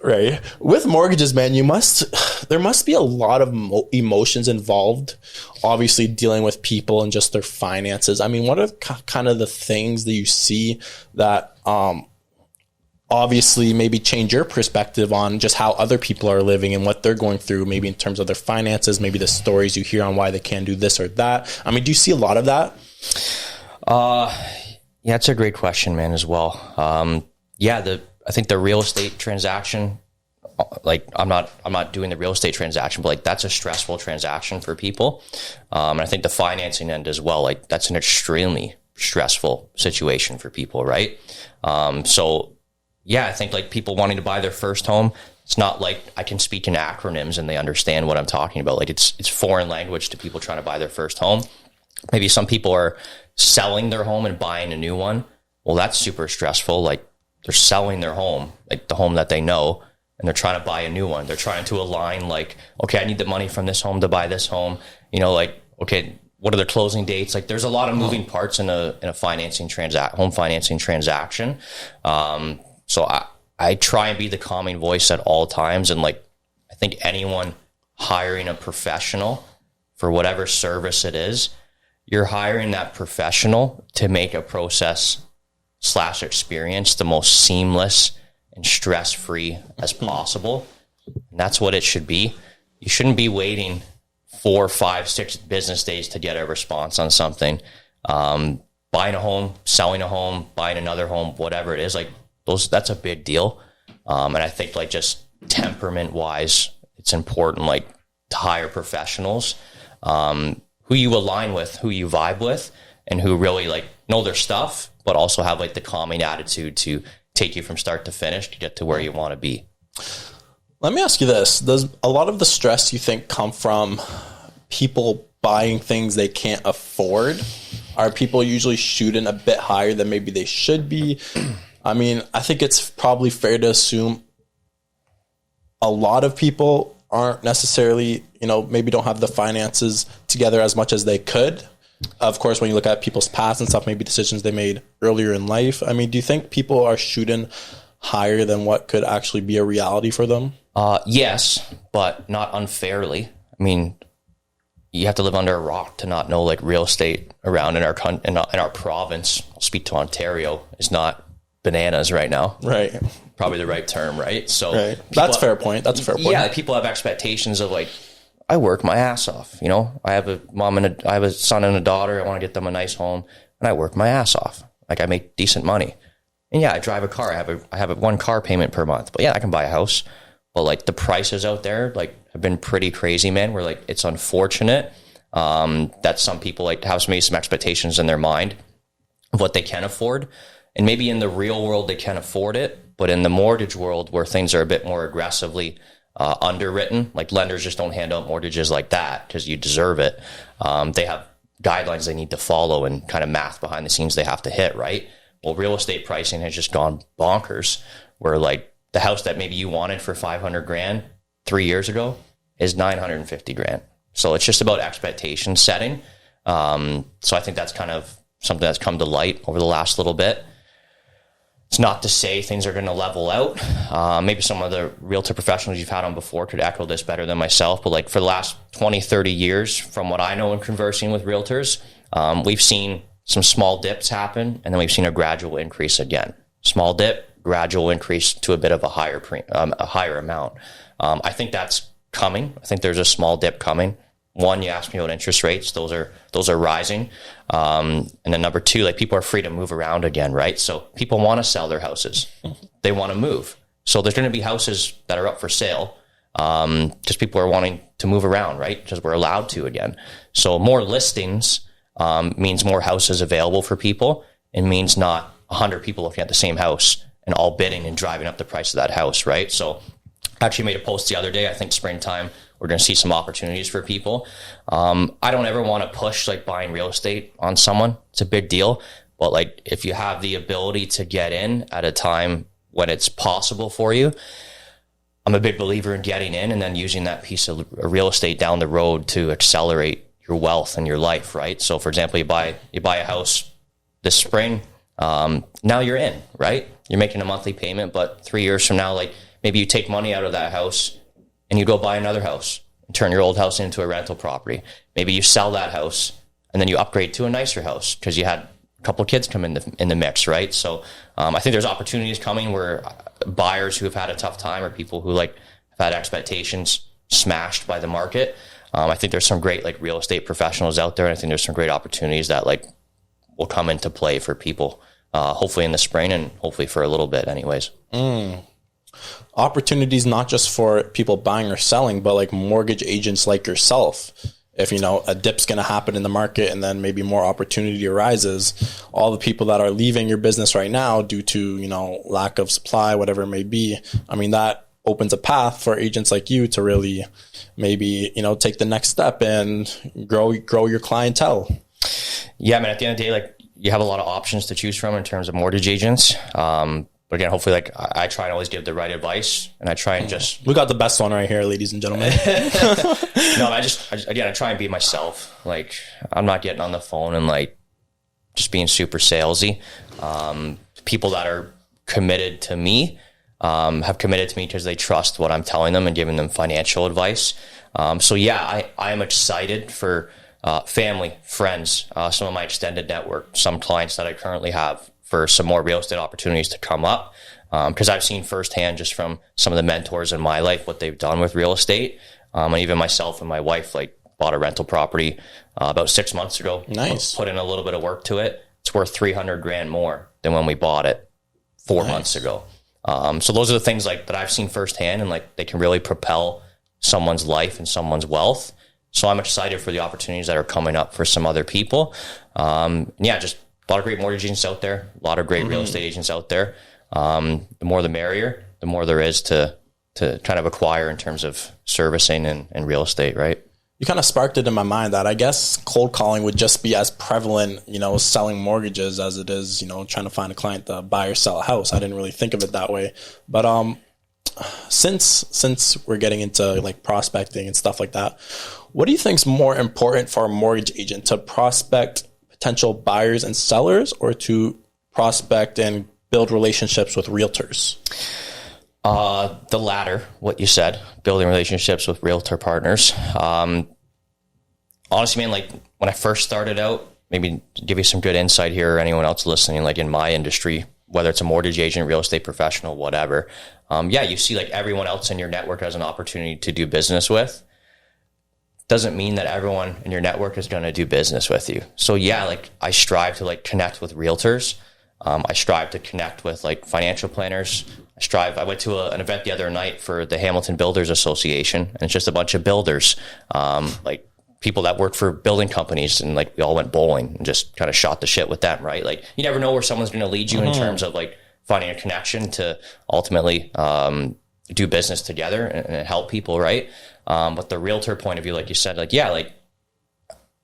A: Right. With mortgages, man, there must be a lot of emotions involved, obviously dealing with people and just their finances. I mean, what are kind of the things that you see that obviously maybe change your perspective on just how other people are living and what they're going through, maybe in terms of their finances, maybe the stories you hear on why they can't do this or that? I mean, do you see a lot of that?
B: Yeah, it's a great question, man, as well. I think the real estate transaction, like I'm not doing the real estate transaction, but like that's a stressful transaction for people. And I think the financing end as well, like that's an extremely stressful situation for people, right? So yeah, I think like people wanting to buy their first home, it's not like I can speak in acronyms and they understand what I'm talking about. Like it's foreign language to people trying to buy their first home. Maybe some people are selling their home and buying a new one. Well, that's super stressful. Like they're selling their home, like the home that they know, and they're trying to buy a new one. They're trying to align like, okay, I need the money from this home to buy this home. Like, okay, what are the closing dates? Like there's a lot of moving parts in a home financing transaction. So I try and be the calming voice at all times. And like, I think anyone hiring a professional for whatever service it is, you're hiring that professional to make a process/experience the most seamless and stress-free as possible. And that's what it should be. You shouldn't be waiting 4, 5, 6 business days to get a response on something. Buying a home, selling a home, buying another home, whatever it is, like that's a big deal. And I think like just temperament-wise, it's important like to hire professionals who you align with, who you vibe with, and who really like know their stuff, but also have like the calming attitude to take you from start to finish to get to where you want to be.
A: Let me ask you this. Does a lot of the stress you think come from people buying things they can't afford? Are people usually shooting a bit higher than maybe they should be? I mean, I think it's probably fair to assume a lot of people aren't necessarily, maybe don't have the finances together as much as they could. of course, when you look at people's past and stuff, maybe decisions they made earlier in life, I mean, do you think people are shooting higher than what could actually be a reality for them?
B: Yes, but not unfairly. I mean, you have to live under a rock to not know like real estate around in our province. I'll speak to Ontario, is not bananas right now.
A: Right.
B: Probably the right term, right? So
A: right. That's a fair point. That's a fair point.
B: Yeah, people have expectations of like, I work my ass off. You know, I have a mom and I have a son and a daughter. I want to get them a nice home, and I work my ass off. Like I make decent money, and yeah, I drive a car. I have a 1 car payment per month. But yeah, I can buy a house. But like the prices out there, like have been pretty crazy, man. Where like it's unfortunate that some people like have maybe some expectations in their mind of what they can afford, and maybe in the real world they can afford it. But in the mortgage world, where things are a bit more aggressively underwritten, like lenders just don't hand out mortgages like that because you deserve it. They have guidelines they need to follow and kind of math behind the scenes they have to hit, right? Well, real estate pricing has just gone bonkers, where like the house that maybe you wanted for 500 grand 3 years ago is 950 grand. So it's just about expectation setting. So I think that's kind of something that's come to light over the last little bit. It's not to say things are going to level out. Maybe some of the realtor professionals you've had on before could echo this better than myself. But like for the last 20, 30 years, from what I know in conversing with realtors, we've seen some small dips happen, and then we've seen a gradual increase again. Small dip, gradual increase to a bit of a higher amount. I think that's coming. I think there's a small dip coming. One, you asked me about interest rates. Those are rising. And then number two, like people are free to move around again, right? So people want to sell their houses. They want to move. So there's going to be houses that are up for sale. Just people are wanting to move around, right? Because we're allowed to again. So more listings means more houses available for people. It means not 100 people looking at the same house and all bidding and driving up the price of that house, right? So I actually made a post the other day. I think springtime, we're going to see some opportunities for people. I don't ever want to push like buying real estate on someone. It's a big deal. But like if you have the ability to get in at a time when it's possible for you, I'm a big believer in getting in and then using that piece of real estate down the road to accelerate your wealth and your life, right? So for example, you buy a house this spring. Now you're in, right? You're making a monthly payment, but 3 years from now, like maybe you take money out of that house and you go buy another house and turn your old house into a rental property. Maybe you sell that house and then you upgrade to a nicer house because you had a couple of kids come in the mix, right? So I think there's opportunities coming where buyers who have had a tough time or people who like have had expectations smashed by the market. I think there's some great like real estate professionals out there. And I think there's some great opportunities that like will come into play for people, hopefully in the spring and hopefully for a little bit anyways.
A: Opportunities not just for people buying or selling, but like mortgage agents like yourself. If, you know, a dip's going to happen in the market and then maybe more opportunity arises, all the people that are leaving your business right now due to, you know, lack of supply, whatever it may be, I mean, that opens a path for agents like you to really maybe, you know, take the next step and grow your clientele.
B: Yeah, I mean, at the end of the day, like you have a lot of options to choose from in terms of mortgage agents. But again, hopefully, like I try and always give the right advice, and I try and just.
A: We got the best one right here, ladies and gentlemen.
B: No, I try and be myself. Like I'm not getting on the phone and like just being super salesy. People that are committed to me have committed to me because they trust what I'm telling them and giving them financial advice. So yeah, I am excited for family, friends, some of my extended network, some clients that I currently have for some more real estate opportunities to come up. Because I've seen firsthand just from some of the mentors in my life, what they've done with real estate. And even myself and my wife, like bought a rental property about 6 months ago.
A: Nice.
B: Put in a little bit of work to it. It's worth 300 grand more than when we bought it 4 months ago. So those are the things like that I've seen firsthand, and like they can really propel someone's life and someone's wealth. So I'm excited for the opportunities that are coming up for some other people. Yeah, just a lot of great mortgage agents out there, a lot of great real estate agents out there. The more the merrier, the more there is to kind of acquire in terms of servicing and real estate, right?
A: You kind of sparked it in my mind that I guess cold calling would just be as prevalent, you know, selling mortgages as it is, you know, trying to find a client to buy or sell a house. I didn't really think of it that way. But since we're getting into like prospecting and stuff like that, what do you think is more important for a mortgage agent, to prospect potential buyers and sellers, or to prospect and build relationships with realtors?
B: The latter, what you said, building relationships with realtor partners. Honestly, man, like when I first started out, maybe to give you some good insight here, or anyone else listening, like in my industry, whether it's a mortgage agent, real estate professional, whatever. You see like everyone else in your network has an opportunity to do business with. Doesn't mean that everyone in your network is going to do business with you. So like I strive to like connect with realtors. I strive to connect with like financial planners. I went to an event the other night for the Hamilton Builders Association, and it's just a bunch of builders, like people that work for building companies, and like we all went bowling and just kind of shot the shit with them, right? Like you never know where someone's going to lead you in terms of like finding a connection to ultimately do business together and help people, right? But the realtor point of view, like you said, like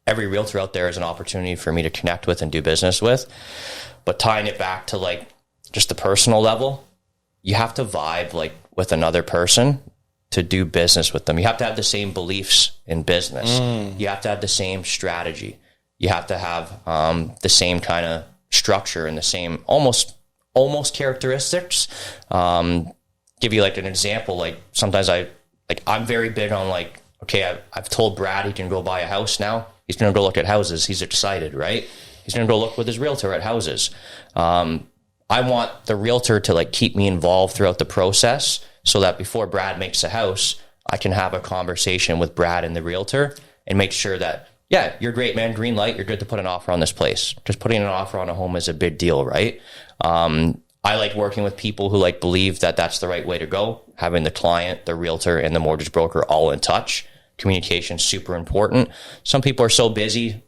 B: every realtor out there is an opportunity for me to connect with and do business with. But tying it back to like just the personal level, you have to vibe like with another person to do business with them. You have to have the same beliefs in business. You have to have the same strategy. You have to have the same kind of structure and the same almost characteristics. Give you like an example. Like sometimes I'm very big on like, okay, I've told Brad he can go buy a house now. He's going to go look at houses. He's excited, right? He's going to go look with his realtor at houses. I want the realtor to like keep me involved throughout the process, so that before Brad makes a house, I can have a conversation with Brad and the realtor and make sure that, yeah, you're great, man. Green light. You're good to put an offer on this place. Just putting an offer on a home is a big deal, right? I like working with people who like believe that that's the right way to go. Having the client, the realtor, and the mortgage broker all in touch. Communication is super important. Some people are so busy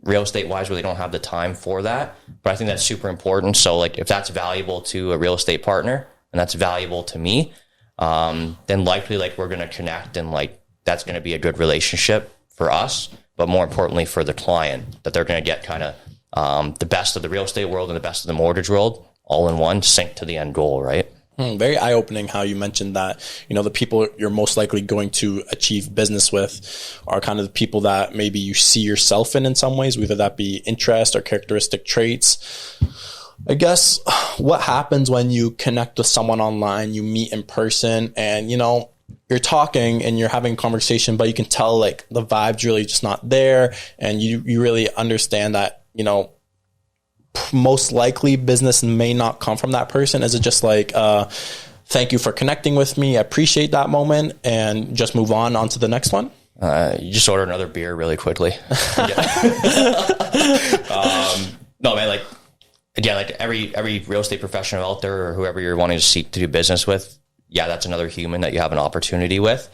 B: real estate wise where they don't have the time for that, but I think that's super important. So like if that's valuable to a real estate partner and that's valuable to me, then likely like we're going to connect, and like that's going to be a good relationship for us, but more importantly for the client, that they're going to get kind of the best of the real estate world and the best of the mortgage world all in one, sync to the end goal, right?
A: Very eye-opening how you mentioned that, the people you're most likely going to achieve business with are kind of the people that maybe you see yourself in some ways, whether that be interest or characteristic traits. I guess what happens when you connect with someone online, you meet in person, and, you're talking and you're having a conversation, but you can tell like the vibe's really just not there. And you really understand that, most likely business may not come from that person. Is it just like, thank you for connecting with me, I appreciate that moment, and just move on to the next one?
B: You just order another beer really quickly. No, man, like, again, like every real estate professional out there, or whoever you're wanting to seek to do business with, that's another human that you have an opportunity with.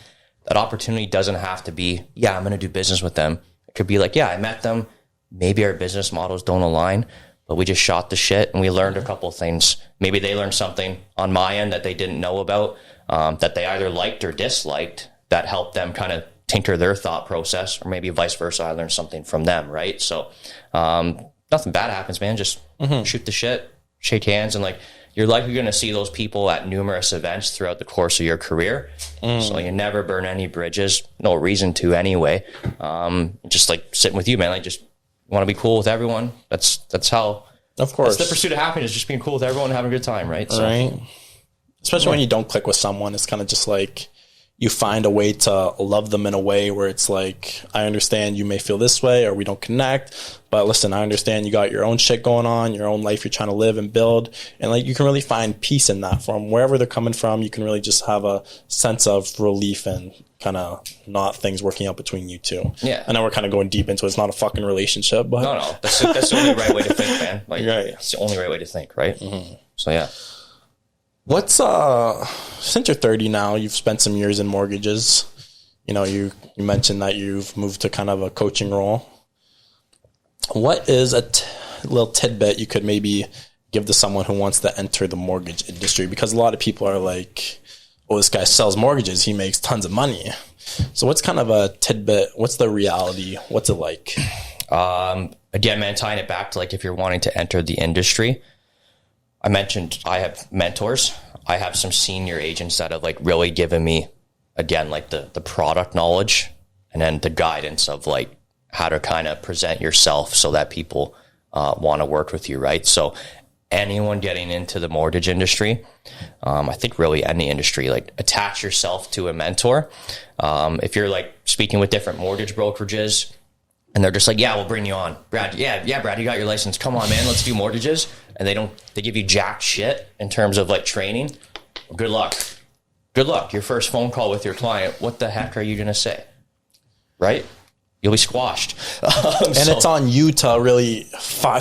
B: That opportunity doesn't have to be, I'm going to do business with them. It could be like, I met them. Maybe our business models don't align, but we just shot the shit and we learned a couple of things. Maybe they learned something on my end that they didn't know about, that they either liked or disliked, that helped them kind of tinker their thought process, or maybe vice versa. I learned something from them, right? So nothing bad happens, man. Just shoot the shit, shake hands, and like you're likely going to see those people at numerous events throughout the course of your career. So you never burn any bridges. No reason to anyway. Just like sitting with you, man. Like just want to be cool with everyone. That's how. Of course, that's the pursuit of happiness. Just being cool with everyone and having a good time, right? So,
A: right. Especially when you don't click with someone, it's kind of just like you find a way to love them in a way where it's like, I understand you may feel this way or we don't connect, but listen, I understand you got your own shit going on, your own life you're trying to live and build. And like, you can really find peace in that from wherever they're coming from. You can really just have a sense of relief and kind of not things working out between you two.
B: Yeah.
A: I know we're kind of going deep into it. It's not a fucking relationship, but
B: no, that's the only right way to think, man. Like,
A: right.
B: It's the only right way to think, right? So yeah.
A: What's since you're 30 now, you've spent some years in mortgages. You mentioned that you've moved to kind of a coaching role. What is a little tidbit you could maybe give to someone who wants to enter the mortgage industry? Because a lot of people are like, oh, this guy sells mortgages, he makes tons of money. So what's kind of a tidbit? What's the reality? What's it like?
B: Again, man, tying it back to like if you're wanting to enter the industry, I mentioned I have mentors. I have some senior agents that have like really given me, again, like the product knowledge and then the guidance of like how to kind of present yourself so that people want to work with you, right? So anyone getting into the mortgage industry, I think really any industry, like attach yourself to a mentor. If you're like speaking with different mortgage brokerages and they're just like, yeah, we'll bring you on. Brad, yeah, Brad, you got your license. Come on, man, let's do mortgages. And they give you jack shit in terms of like training. Well, good luck. Good luck. Your first phone call with your client, what the heck are you going to say? Right? You'll be squashed.
A: And it's on you to really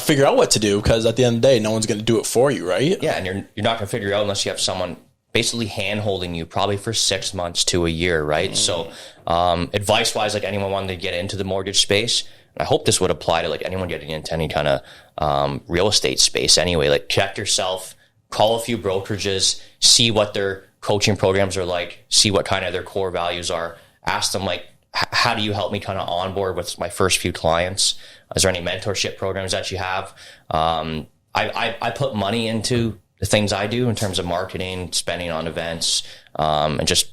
A: figure out what to do, because at the end of the day, no one's going to do it for you, right?
B: Yeah, and you're not going to figure it out unless you have someone basically hand-holding you probably for 6 months to a year, right? So advice-wise, like anyone wanting to get into the mortgage space, and I hope this would apply to like anyone getting into any kind of real estate space anyway, like check yourself, call a few brokerages, see what their coaching programs are like, see what kind of their core values are, ask them like, how do you help me kind of onboard with my first few clients? Is there any mentorship programs that you have? I put money into the things I do in terms of marketing, spending on events, and just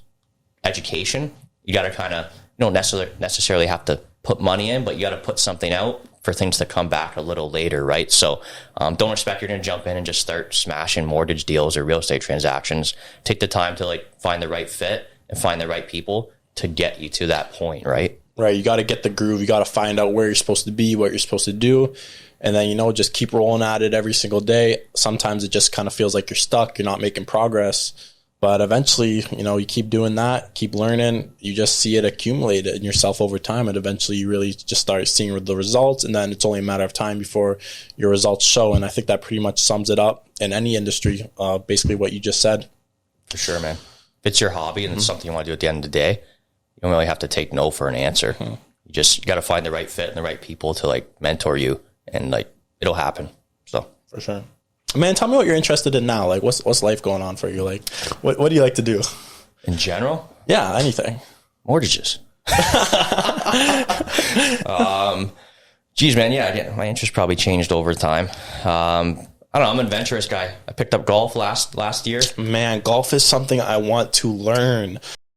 B: education. You got to kind of, you don't necessarily have to put money in, but you got to put something out for things to come back a little later, right? So don't expect you're going to jump in and just start smashing mortgage deals or real estate transactions. Take the time to like find the right fit and find the right people to get you to that point, right?
A: Right. You got to get the groove. You got to find out where you're supposed to be, what you're supposed to do. And then, just keep rolling at it every single day. Sometimes it just kind of feels like you're stuck. You're not making progress. But eventually, you keep doing that, keep learning. You just see it accumulate in yourself over time. And eventually you really just start seeing the results. And then it's only a matter of time before your results show. And I think that pretty much sums it up in any industry, basically what you just said.
B: For sure, man. If it's your hobby and it's something you want to do at the end of the day, you don't really have to take no for an answer. You got to find the right fit and the right people to like mentor you, and like it'll happen. So
A: for sure, man. Tell me what you're interested in now. Like, what's life going on for you? Like, what do you like to do
B: in general?
A: Yeah, anything.
B: Mortgages. Geez, man. Yeah, my interest probably changed over time. I don't know. I'm an adventurous guy. I picked up golf last year.
A: Man, golf is something I want to learn.